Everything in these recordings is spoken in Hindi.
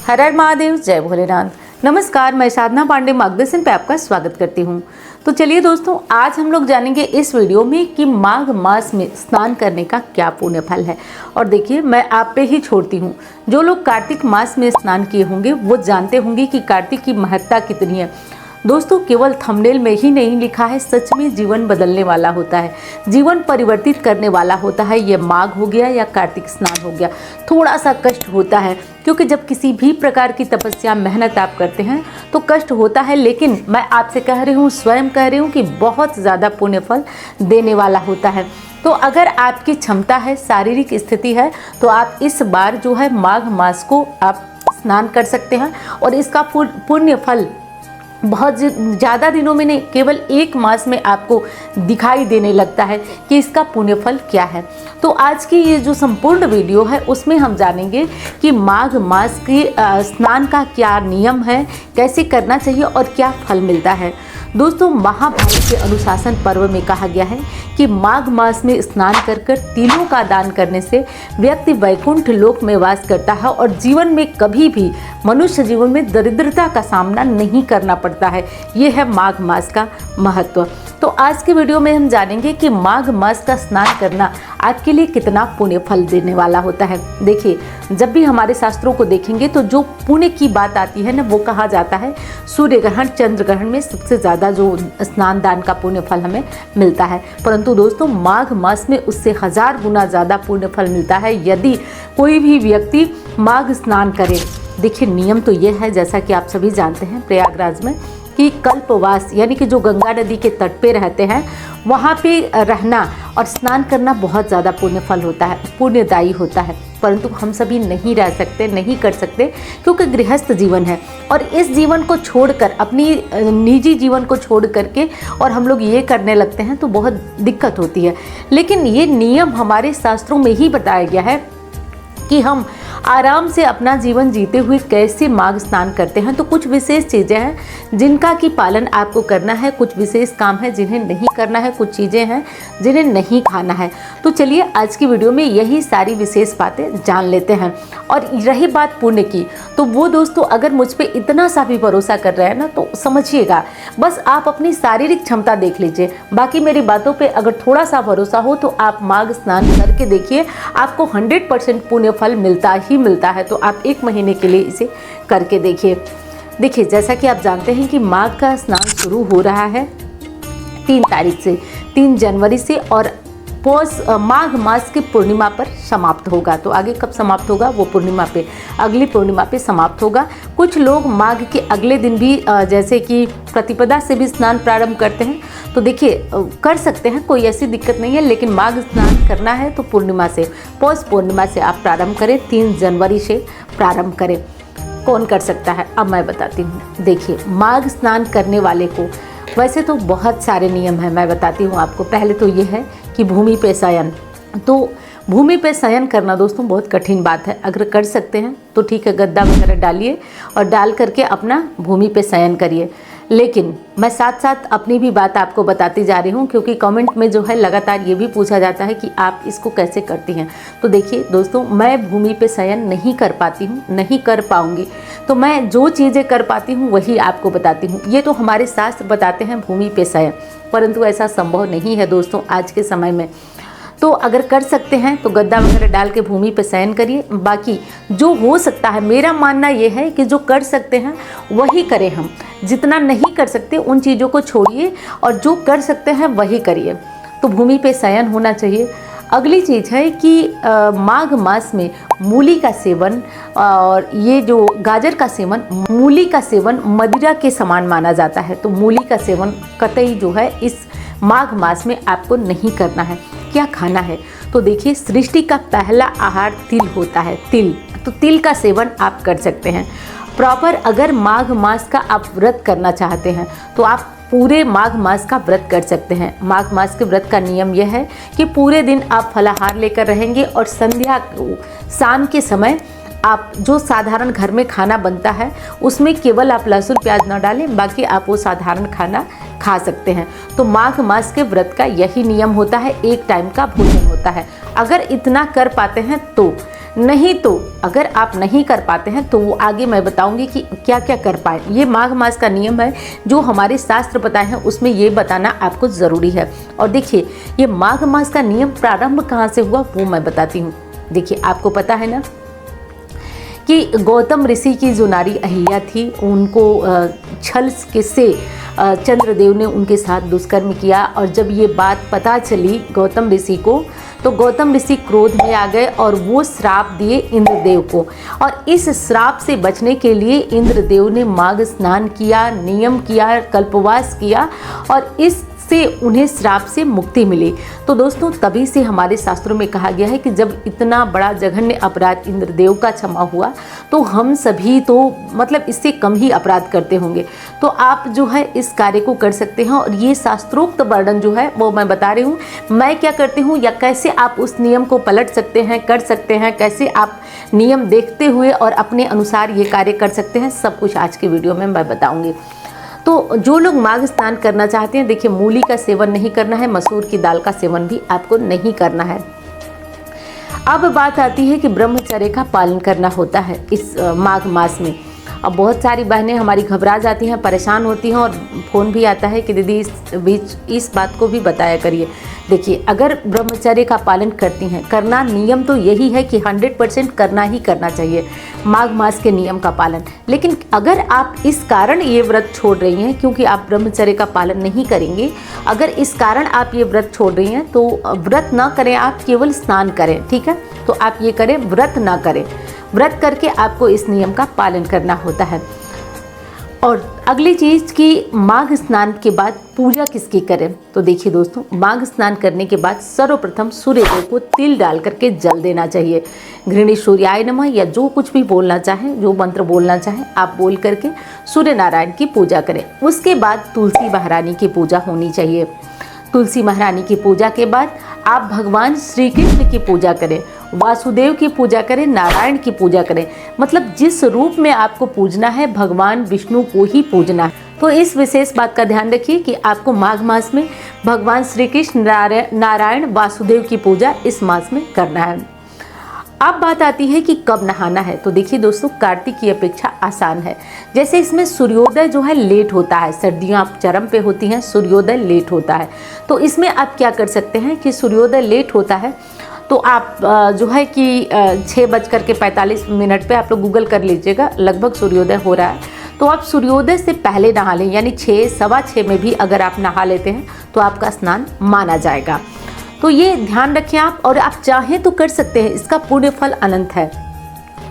हर हर महादेव, जय भोलेनाथ। नमस्कार, मैं साधना पांडे मार्गदर्शन पे आपका स्वागत करती हूँ। तो चलिए दोस्तों, आज हम लोग जानेंगे इस वीडियो में कि माघ मास में स्नान करने का क्या पुण्य फल है। और देखिए, मैं आप पे ही छोड़ती हूँ, जो लोग कार्तिक मास में स्नान किए होंगे वो जानते होंगे कि कार्तिक की महत्ता कितनी है। दोस्तों, केवल थंबनेल में ही नहीं लिखा है, सच में जीवन बदलने वाला होता है, जीवन परिवर्तित करने वाला होता है। ये माघ हो गया या कार्तिक स्नान हो गया, थोड़ा सा कष्ट होता है, क्योंकि जब किसी भी प्रकार की तपस्या मेहनत आप करते हैं तो कष्ट होता है। लेकिन मैं आपसे कह रही हूँ, स्वयं कह रही हूँ कि बहुत ज़्यादा पुण्य फल देने वाला होता है। तो अगर आपकी क्षमता है, शारीरिक स्थिति है, तो आप इस बार जो है माघ मास को आप स्नान कर सकते हैं और इसका पुण्य फल बहुत ज़्यादा दिनों में नहीं, केवल एक मास में आपको दिखाई देने लगता है कि इसका पुण्य फल क्या है। तो आज की ये जो संपूर्ण वीडियो है उसमें हम जानेंगे कि माघ मास के स्नान का क्या नियम है, कैसे करना चाहिए और क्या फल मिलता है। दोस्तों, महाभारत के अनुशासन पर्व में कहा गया है कि माघ मास में स्नान कर तिलों का दान करने से व्यक्ति वैकुंठ लोक में वास करता है और जीवन में कभी भी मनुष्य जीवन में दरिद्रता का सामना नहीं करना पड़ता है। ये है माघ मास का महत्व। तो आज के वीडियो में हम जानेंगे कि माघ मास का स्नान करना आपके लिए कितना पुण्य फल देने वाला होता है। देखिए, जब भी हमारे शास्त्रों को देखेंगे तो जो पुण्य की बात आती है ना, वो कहा जाता है सूर्य ग्रहण, चंद्र ग्रहण में सबसे ज़्यादा जो स्नान दान का पुण्य फल हमें मिलता है। परंतु दोस्तों, माघ मास में उससे 1000 गुना ज़्यादा पुण्य फल मिलता है यदि कोई भी व्यक्ति माघ स्नान करे। देखिए, नियम तो ये है, जैसा कि आप सभी जानते हैं, प्रयागराज में कि कल्पवास यानी कि जो गंगा नदी के तट पे रहते हैं वहाँ पे रहना और स्नान करना बहुत ज़्यादा पुण्य फल होता है, पुण्यदायी होता है। परंतु हम सभी नहीं रह सकते, नहीं कर सकते, क्योंकि गृहस्थ जीवन है और इस जीवन को छोड़कर, अपनी निजी जीवन को छोड़ करके और हम लोग ये करने लगते हैं तो बहुत दिक्कत होती है। लेकिन ये नियम हमारे शास्त्रों में ही बताया गया है कि हम आराम से अपना जीवन जीते हुए कैसे माघ स्नान करते हैं। तो कुछ विशेष चीज़ें हैं जिनका कि पालन आपको करना है, कुछ विशेष काम है जिन्हें नहीं करना है, कुछ चीज़ें हैं जिन्हें नहीं खाना है। तो चलिए आज की वीडियो में यही सारी विशेष बातें जान लेते हैं। और रही बात पुण्य की, तो वो दोस्तों, अगर मुझ पर इतना सा भी भरोसा कर रहे हैं ना, तो समझिएगा, बस आप अपनी शारीरिक क्षमता देख लीजिए। बाकी मेरी बातों पर अगर थोड़ा सा भरोसा हो तो आप माघ स्नान करके देखिए, आपको 100% पुण्य फल मिलता ही मिलता है। तो आप 1 महीने के लिए इसे करके देखिए। देखिए, जैसा कि आप जानते हैं कि माघ का स्नान शुरू हो रहा है 3 तारीख से, 3 जनवरी से, और माघ मास की पूर्णिमा पर समाप्त होगा। तो आगे कब समाप्त होगा, वो पूर्णिमा पे, अगली पूर्णिमा पे समाप्त होगा। कुछ लोग माघ के अगले दिन भी जैसे कि प्रतिपदा से भी स्नान प्रारंभ करते हैं। तो देखिए, कर सकते हैं, कोई ऐसी दिक्कत नहीं है, लेकिन माघ स्नान करना है तो पूर्णिमा से, पौष पूर्णिमा से आप प्रारंभ करें, 3 जनवरी से प्रारंभ करें। कौन कर सकता है, अब मैं बताती हूँ। देखिए, माघ स्नान करने वाले को वैसे तो बहुत सारे नियम हैं, मैं बताती हूँ आपको। पहले तो ये है कि भूमि पे शयन। तो भूमि पे शयन करना दोस्तों बहुत कठिन बात है। अगर कर सकते हैं तो ठीक है, गद्दा वगैरह डालिए और डाल करके अपना भूमि पे शयन करिए। लेकिन मैं साथ साथ अपनी भी बात आपको बताती जा रही हूँ, क्योंकि कमेंट में जो है लगातार ये भी पूछा जाता है कि आप इसको कैसे करती हैं। तो देखिए दोस्तों, मैं भूमि पे शयन नहीं कर पाती हूँ, नहीं कर पाऊँगी। तो मैं जो चीज़ें कर पाती हूँ वही आपको बताती हूँ। ये तो हमारे शास्त्र बताते हैं भूमि पे शयन, परंतु ऐसा संभव नहीं है दोस्तों आज के समय में। तो अगर कर सकते हैं तो गद्दा वगैरह डाल के भूमि पर शयन करिए। बाकी जो हो सकता है, मेरा मानना ये है कि जो कर सकते हैं वही करें हम। जितना नहीं कर सकते उन चीज़ों को छोड़िए और जो कर सकते हैं वही करिए। तो भूमि पे शयन होना चाहिए। अगली चीज़ है कि माघ मास में मूली का सेवन और ये जो गाजर का सेवन, मूली का सेवन मदिरा के समान माना जाता है। तो मूली का सेवन कतई जो है इस माघ मास में आपको नहीं करना है। क्या खाना है, तो देखिए, सृष्टि का पहला आहार तिल होता है, तिल। तो तिल का सेवन आप कर सकते हैं प्रॉपर। अगर माघ मास का आप व्रत करना चाहते हैं तो आप पूरे माघ मास का व्रत कर सकते हैं। माघ मास के व्रत का नियम यह है कि पूरे दिन आप फलाहार लेकर रहेंगे और संध्या को, शाम के समय आप जो साधारण घर में खाना बनता है उसमें केवल आप लहसुन प्याज न डालें, बाकी आप वो साधारण खाना खा सकते हैं। तो माघ मास के व्रत का यही नियम होता है, एक टाइम का भोजन होता है। अगर इतना कर पाते हैं तो नहीं तो अगर आप नहीं कर पाते हैं तो वो आगे मैं बताऊंगी कि क्या क्या कर पाए। ये माघ मास का नियम है जो हमारे शास्त्र बताए हैं, उसमें ये बताना आपको ज़रूरी है। और देखिए ये माघ मास का नियम प्रारंभ कहाँ से हुआ वो मैं बताती हूँ। देखिए आपको पता है ना कि गौतम ऋषि की जो नारी अहिल्या थी, उनको छल से चंद्रदेव ने उनके साथ दुष्कर्म किया। और जब ये बात पता चली गौतम ऋषि को, तो गौतम ऋषि क्रोध में आ गए और वो श्राप दिए इंद्रदेव को। और इस श्राप से बचने के लिए इंद्रदेव ने माघ स्नान किया, नियम किया, कल्पवास किया और इससे उन्हें श्राप से मुक्ति मिली। तो दोस्तों तभी से हमारे शास्त्रों में कहा गया है कि जब इतना बड़ा जघन्य अपराध इंद्रदेव का क्षमा हुआ तो हम सभी तो मतलब इससे कम ही अपराध करते होंगे। तो आप जो है इस कार्य को कर सकते हैं। और ये शास्त्रोक्त वर्णन जो है वो मैं बता रही हूँ, मैं क्या करती हूँ या कैसे आप उस नियम को पलट सकते हैं, कर सकते हैं, कैसे आप नियम देखते हुए और अपने अनुसार ये कार्य कर सकते हैं, सब कुछ आज की वीडियो में मैं बताऊँगी। तो जो लोग माघ स्नान करना चाहते हैं, देखिए मूली का सेवन नहीं करना है, मसूर की दाल का सेवन भी आपको नहीं करना है। अब बात आती है कि ब्रह्मचर्य का पालन करना होता है इस माघ मास में। अब बहुत सारी बहनें हमारी घबरा जाती हैं, परेशान होती हैं और फ़ोन भी आता है कि दीदी इस बात को भी बताया करिए। देखिए अगर ब्रह्मचर्य का पालन करती हैं, करना नियम तो यही है कि 100% करना ही करना चाहिए माघ मास के नियम का पालन। लेकिन अगर आप इस कारण ये व्रत छोड़ रही हैं क्योंकि आप ब्रह्मचर्य का पालन नहीं करेंगे, अगर इस कारण आप ये व्रत छोड़ रही हैं तो व्रत ना करें, आप केवल स्नान करें, ठीक है। तो आप ये करें, व्रत ना करें। व्रत करके आपको इस नियम का पालन करना होता है। और अगली चीज़ कि माघ स्नान के बाद पूजा किसकी करें। तो देखिए दोस्तों, माघ स्नान करने के बाद सर्वप्रथम सूर्यदेव को तिल डाल करके जल देना चाहिए। घृणी सूर्याय नमः या जो कुछ भी बोलना चाहें, जो मंत्र बोलना चाहें आप बोल करके सूर्य नारायण की पूजा करें। उसके बाद तुलसी महारानी की पूजा होनी चाहिए। तुलसी महारानी की पूजा के बाद आप भगवान श्री कृष्ण की पूजा करें, वासुदेव की पूजा करें, नारायण की पूजा करें। मतलब जिस रूप में आपको पूजना है भगवान विष्णु को ही पूजना है। तो इस विशेष बात का ध्यान रखिए कि आपको माघ मास में भगवान श्री कृष्ण, नारायण, वासुदेव की पूजा इस मास में करना है। अब बात आती है कि कब नहाना है। तो देखिए दोस्तों, कार्तिक की अपेक्षा आसान है। जैसे इसमें सूर्योदय जो है लेट होता है, सर्दियाँ चरम पे होती हैं, सूर्योदय लेट होता है। तो इसमें आप क्या कर सकते हैं कि सूर्योदय लेट होता है तो आप जो है कि 6:45 पे आप लोग गूगल कर लीजिएगा, लगभग सूर्योदय हो रहा है। तो आप सूर्योदय से पहले नहा लें, यानी 6, सवा 6 में भी अगर आप नहा लेते हैं तो आपका स्नान माना जाएगा। तो ये ध्यान रखें आप, और आप चाहें तो कर सकते हैं, इसका पुण्य फल अनंत है।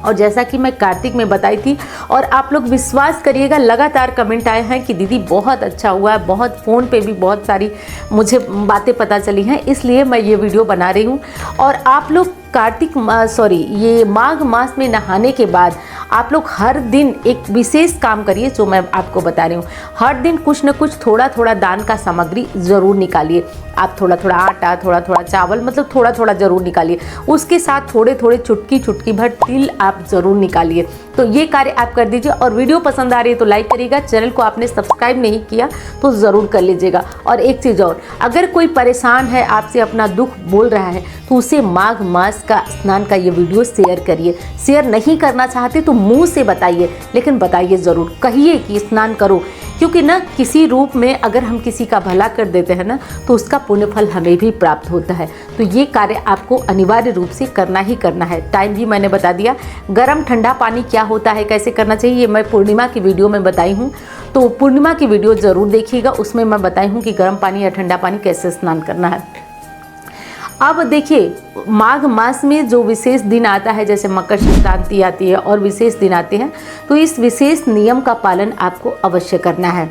और जैसा कि मैं कार्तिक में बताई थी, और आप लोग विश्वास करिएगा लगातार कमेंट आए हैं कि दीदी बहुत अच्छा हुआ है, बहुत फ़ोन पे भी बहुत सारी मुझे बातें पता चली हैं, इसलिए मैं ये वीडियो बना रही हूँ। और आप लोग ये माघ मास में नहाने के बाद आप लोग हर दिन एक विशेष काम करिए जो मैं आपको बता रही हूँ। हर दिन कुछ न कुछ थोड़ा थोड़ा दान का सामग्री ज़रूर निकालिए। आप थोड़ा थोड़ा आटा, थोड़ा थोड़ा चावल, मतलब थोड़ा थोड़ा ज़रूर निकालिए। उसके साथ थोड़े थोड़े चुटकी भर तिल आप ज़रूर निकालिए। तो ये कार्य आप कर दीजिए। और वीडियो पसंद आ रही है तो लाइक करिएगा, चैनल को आपने सब्सक्राइब नहीं किया तो ज़रूर कर लीजिएगा। और एक चीज़ और, अगर कोई परेशान है, आपसे अपना दुख बोल रहा है, तो उसे माघ मास का स्नान का ये वीडियो शेयर करिए। शेयर नहीं करना चाहते तो मुंह से बताइए, लेकिन बताइए ज़रूर, कहिए कि स्नान करो। क्योंकि ना किसी रूप में अगर हम किसी का भला कर देते हैं ना तो उसका पुण्य फल हमें भी प्राप्त होता है। तो ये कार्य आपको अनिवार्य रूप से करना ही करना है। टाइम भी मैंने बता दिया। गर्म ठंडा पानी क्या होता है, कैसे करना चाहिए, ये मैं पूर्णिमा की वीडियो में बताई हूँ। तो पूर्णिमा की वीडियो ज़रूर देखिएगा, उसमें मैं बताई हूँ कि गर्म पानी या ठंडा पानी कैसे स्नान करना है। अब देखिए, माघ मास में जो विशेष दिन आता है, जैसे मकर संक्रांति आती है और विशेष दिन आते हैं, तो इस विशेष नियम का पालन आपको अवश्य करना है।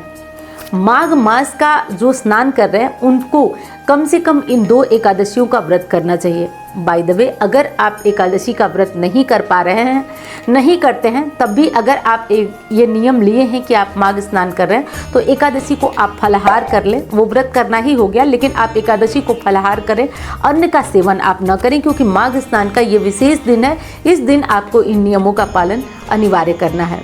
माघ मास का जो स्नान कर रहे हैं उनको कम से कम इन 2 एकादशियों का व्रत करना चाहिए। बाय द वे, अगर आप एकादशी का व्रत नहीं कर पा रहे हैं, नहीं करते हैं, तब भी अगर आप ये नियम लिए हैं कि आप माघ स्नान कर रहे हैं तो एकादशी को आप फलाहार कर लें। वो व्रत करना ही हो गया, लेकिन आप एकादशी को फलाहार करें, अन्न का सेवन आप न करें, क्योंकि माघ स्नान का ये विशेष दिन है। इस दिन आपको इन नियमों का पालन अनिवार्य करना है।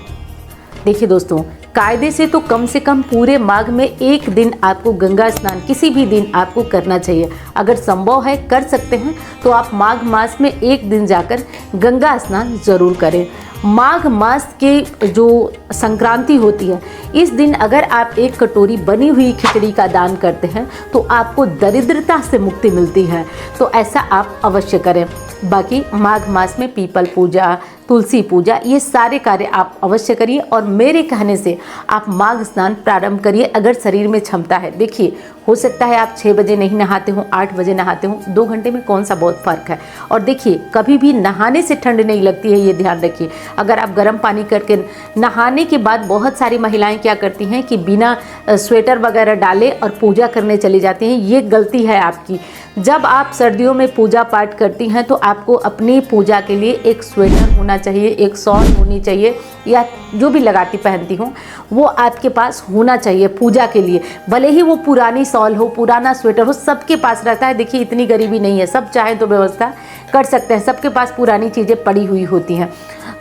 देखिए दोस्तों, कायदे से तो कम से कम पूरे माघ में एक दिन आपको गंगा स्नान किसी भी दिन आपको करना चाहिए। अगर संभव है कर सकते हैं तो आप माघ मास में एक दिन जाकर गंगा स्नान जरूर करें। माघ मास के जो संक्रांति होती है इस दिन अगर आप एक कटोरी बनी हुई खिचड़ी का दान करते हैं तो आपको दरिद्रता से मुक्ति मिलती है, तो ऐसा आप अवश्य करें। बाकी माघ मास में पीपल पूजा, तुलसी पूजा, ये सारे कार्य आप अवश्य करिए और मेरे कहने से आप माघ स्नान प्रारंभ करिए अगर शरीर में क्षमता है। देखिए, हो सकता है आप 6 बजे नहीं नहाते हो, 8 बजे नहाते हो, 2 घंटे में कौन सा बहुत फ़र्क है। और देखिए, कभी भी नहाने से ठंड नहीं लगती है, ये ध्यान रखिए। अगर आप गर्म पानी करके नहाने के बाद बहुत सारी महिलाएं क्या करती हैं कि बिना स्वेटर वगैरह डाले और पूजा करने चली जाती हैं, ये गलती है आपकी। जब आप सर्दियों में पूजा पाठ करती हैं तो आपको अपनी पूजा के लिए एक स्वेटर होना चाहिए, एक शॉल होनी चाहिए, या जो भी लगाती पहनती हो वो आपके पास होना चाहिए पूजा के लिए। भले ही वो पुरानी शॉल हो, पुराना स्वेटर हो, सबके पास रहता है। देखिए, इतनी गरीबी नहीं है, सब चाहे तो व्यवस्था कर सकते हैं, सबके पास पुरानी चीज़ें पड़ी हुई होती हैं।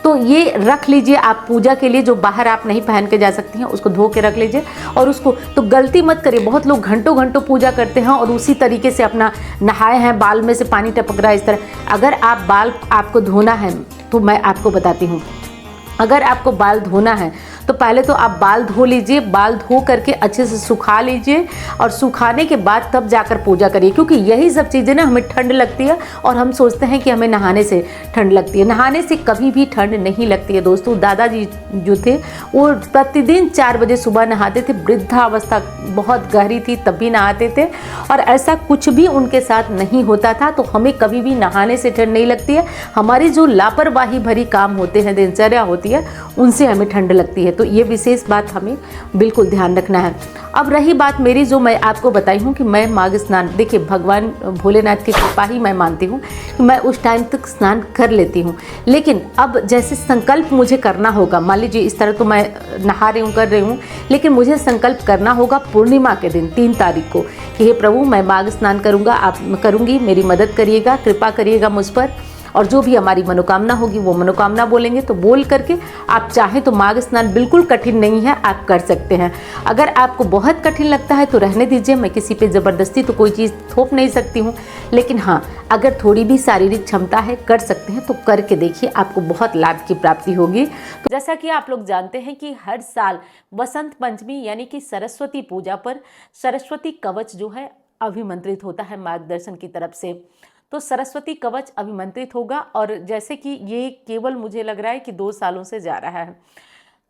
तो ये रख लीजिए आप पूजा के लिए। जो बाहर आप नहीं पहन के जा सकती हैं उसको धो के रख लीजिए। और उसको तो गलती मत करिए, बहुत लोग घंटों घंटों पूजा करते हैं और उसी तरीके से अपना नहाए हैं, बाल में से पानी टपक रहा है इस तरह। अगर आप बाल आपको धोना है तो मैं आपको बताती हूँ, अगर आपको बाल धोना है तो पहले तो आप बाल धो लीजिए, बाल धो करके अच्छे से सुखा लीजिए और सुखाने के बाद तब जाकर पूजा करिए। क्योंकि यही सब चीज़ें ना हमें ठंड लगती है और हम सोचते हैं कि हमें नहाने से ठंड लगती है। नहाने से कभी भी ठंड नहीं लगती है दोस्तों। दादाजी जो थे वो प्रतिदिन 4 बजे सुबह नहाते थे, वृद्धावस्था बहुत गहरी थी तब भी नहाते थे और ऐसा कुछ भी उनके साथ नहीं होता था। तो हमें कभी भी नहाने से ठंड नहीं लगती है। हमारी जो लापरवाही भरी काम होते हैं, दिनचर्या होती है, उनसे हमें ठंड लगती है। तो ये विशेष बात हमें बिल्कुल ध्यान रखना है। अब रही बात मेरी, जो मैं आपको बताई हूँ कि मैं माघ स्नान, देखिए भगवान भोलेनाथ की कृपा ही मैं मानती हूँ कि मैं उस टाइम तक स्नान कर लेती हूँ। लेकिन अब जैसे संकल्प मुझे करना होगा, मान लीजिए इस तरह तो मैं नहा रही हूँ, कर रही हूँ, लेकिन मुझे संकल्प करना होगा पूर्णिमा के दिन 3 तारीख को कि हे प्रभु मैं माघ स्नान करूँगा, आप करूँगी, मेरी मदद करिएगा, कृपा करिएगा मुझ पर, और जो भी हमारी मनोकामना होगी वो मनोकामना बोलेंगे। तो बोल करके आप चाहें तो माघ स्नान बिल्कुल कठिन नहीं है, आप कर सकते हैं। अगर आपको बहुत कठिन लगता है तो रहने दीजिए, मैं किसी पे ज़बरदस्ती तो कोई चीज़ थोप नहीं सकती हूँ। लेकिन हाँ, अगर थोड़ी भी शारीरिक क्षमता है, कर सकते हैं, तो करके देखिए, आपको बहुत लाभ की प्राप्ति होगी। तो जैसा कि आप लोग जानते हैं कि हर साल बसंत पंचमी यानी कि सरस्वती पूजा पर सरस्वती कवच जो है अभिमंत्रित होता है मार्गदर्शन की तरफ से। तो सरस्वती कवच अभिमंत्रित होगा और जैसे कि ये केवल मुझे लग रहा है कि 2 सालों से जा रहा है।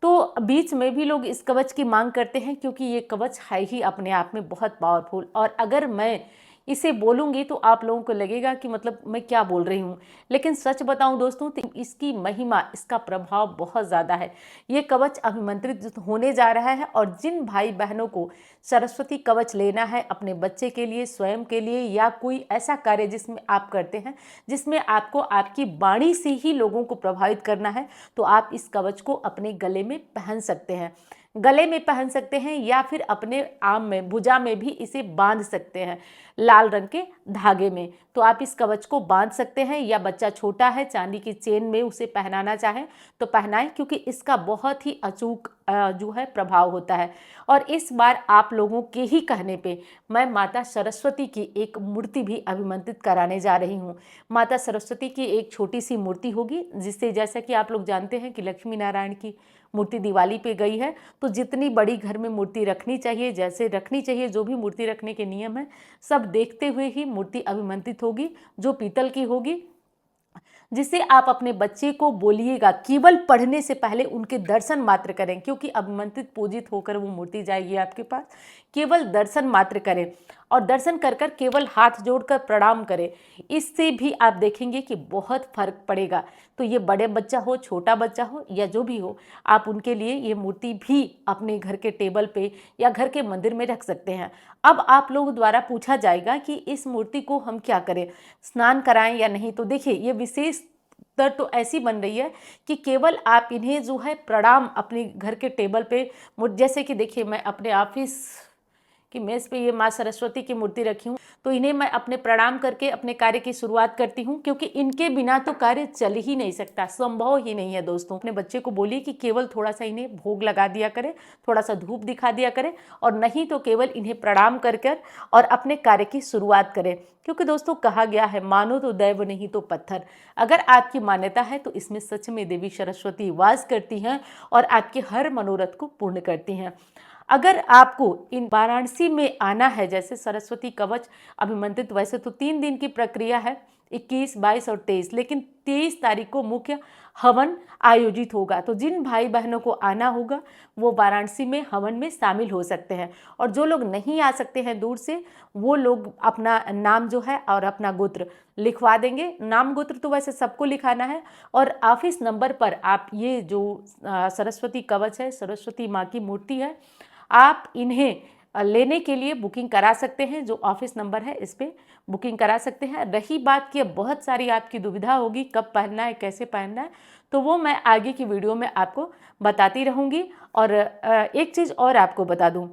तो बीच में भी लोग इस कवच की मांग करते हैं क्योंकि ये कवच है ही अपने आप में बहुत पावरफुल। और अगर मैं इसे बोलूँगी तो आप लोगों को लगेगा कि मतलब मैं क्या बोल रही हूँ, लेकिन सच बताऊँ दोस्तों तो इसकी महिमा, इसका प्रभाव बहुत ज़्यादा है। ये कवच अभिमंत्रित होने जा रहा है और जिन भाई बहनों को सरस्वती कवच लेना है अपने बच्चे के लिए, स्वयं के लिए, या कोई ऐसा कार्य जिसमें आप करते हैं जिसमें आपको आपकी वाणी से ही लोगों को प्रभावित करना है, तो आप इस कवच को अपने गले में पहन सकते हैं। गले में पहन सकते हैं या फिर अपने आम में, भुजा में भी इसे बांध सकते हैं लाल रंग के धागे में। तो आप इस कवच को बांध सकते हैं, या बच्चा छोटा है चांदी की चेन में उसे पहनाना चाहें तो पहनाएं, क्योंकि इसका बहुत ही अचूक जो है प्रभाव होता है। और इस बार आप लोगों के ही कहने पे मैं माता सरस्वती की एक मूर्ति भी अभिमंत्रित कराने जा रही हूँ। माता सरस्वती की एक छोटी सी मूर्ति होगी, जिससे जैसा कि आप लोग जानते हैं कि लक्ष्मी नारायण की मूर्ति दिवाली पे गई है, तो जितनी बड़ी घर में मूर्ति रखनी चाहिए, जैसे रखनी चाहिए, जो भी मूर्ति रखने के नियम है सब देखते हुए ही मूर्ति अभिमंत्रित होगी, जो पीतल की होगी, जिसे आप अपने बच्चे को बोलिएगा। केवल पढ़ने से पहले उनके दर्शन मात्र करें, क्योंकि अभिमंत्रित पूजित होकर वो मूर्ति जाएगी आपके पास। केवल दर्शन मात्र करें और दर्शन कर कर केवल हाथ जोड़कर प्रणाम करें। इससे भी आप देखेंगे कि बहुत फर्क पड़ेगा। तो ये बड़े बच्चा हो, छोटा बच्चा हो, या जो भी हो, आप उनके लिए ये मूर्ति भी अपने घर के टेबल पे या घर के मंदिर में रख सकते हैं। अब आप लोगों द्वारा पूछा जाएगा कि इस मूर्ति को हम क्या करें, स्नान कराएं या नहीं। तो देखिए, ये विशेष तर तो ऐसी बन रही है कि केवल आप इन्हें जो है प्रणाम अपने घर के टेबल पे, जैसे कि देखिए मैं अपने ऑफिस कि मेज़ पे ये माँ सरस्वती की मूर्ति रखी हूँ, तो इन्हें मैं अपने प्रणाम करके अपने कार्य की शुरुआत करती हूँ, क्योंकि इनके बिना तो कार्य चल ही नहीं सकता, संभव ही नहीं है दोस्तों। अपने बच्चे को बोलिए कि केवल थोड़ा सा इन्हें भोग लगा दिया करे, थोड़ा सा धूप दिखा दिया करे, और नहीं तो केवल इन्हें प्रणाम कर कर और अपने कार्य की शुरुआत करें। क्योंकि दोस्तों कहा गया है, मानो तो दैव नहीं तो पत्थर। अगर आपकी मान्यता है तो इसमें सच में देवी सरस्वती वास करती हैं और आपके हर मनोरथ को पूर्ण करती हैं। अगर आपको इन वाराणसी में आना है, जैसे सरस्वती कवच अभिमंत्रित, वैसे तो 3 दिन की प्रक्रिया है, 21, 22 और 23, लेकिन 23 तारीख को मुख्य हवन आयोजित होगा। तो जिन भाई बहनों को आना होगा वो वाराणसी में हवन में शामिल हो सकते हैं, और जो लोग नहीं आ सकते हैं दूर से, वो लोग अपना नाम जो है और अपना गोत्र लिखवा देंगे। नाम गोत्र तो वैसे सबको लिखाना है, और ऑफिस नंबर पर आप ये जो सरस्वती कवच है, सरस्वती माँ की मूर्ति है, आप इन्हें लेने के लिए बुकिंग करा सकते हैं। जो ऑफिस नंबर है इस पे बुकिंग करा सकते हैं। रही बात कि बहुत सारी आपकी दुविधा होगी कब पहनना है, कैसे पहनना है, तो वो मैं आगे की वीडियो में आपको बताती रहूँगी। और एक चीज़ और आपको बता दूँ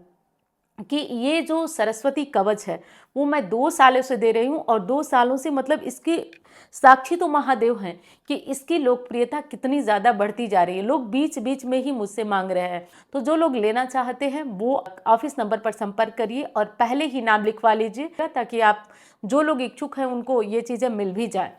कि ये जो सरस्वती कवच है वो मैं 2 सालों से दे रही हूँ, और 2 सालों से मतलब इसकी साक्षी तो महादेव हैं कि इसकी लोकप्रियता कितनी ज़्यादा बढ़ती जा रही है। लोग बीच बीच में ही मुझसे मांग रहे हैं। तो जो लोग लेना चाहते हैं वो ऑफिस नंबर पर संपर्क करिए और पहले ही नाम लिखवा लीजिए, ताकि आप जो लोग इच्छुक हैं उनको ये चीज़ें मिल भी जाए।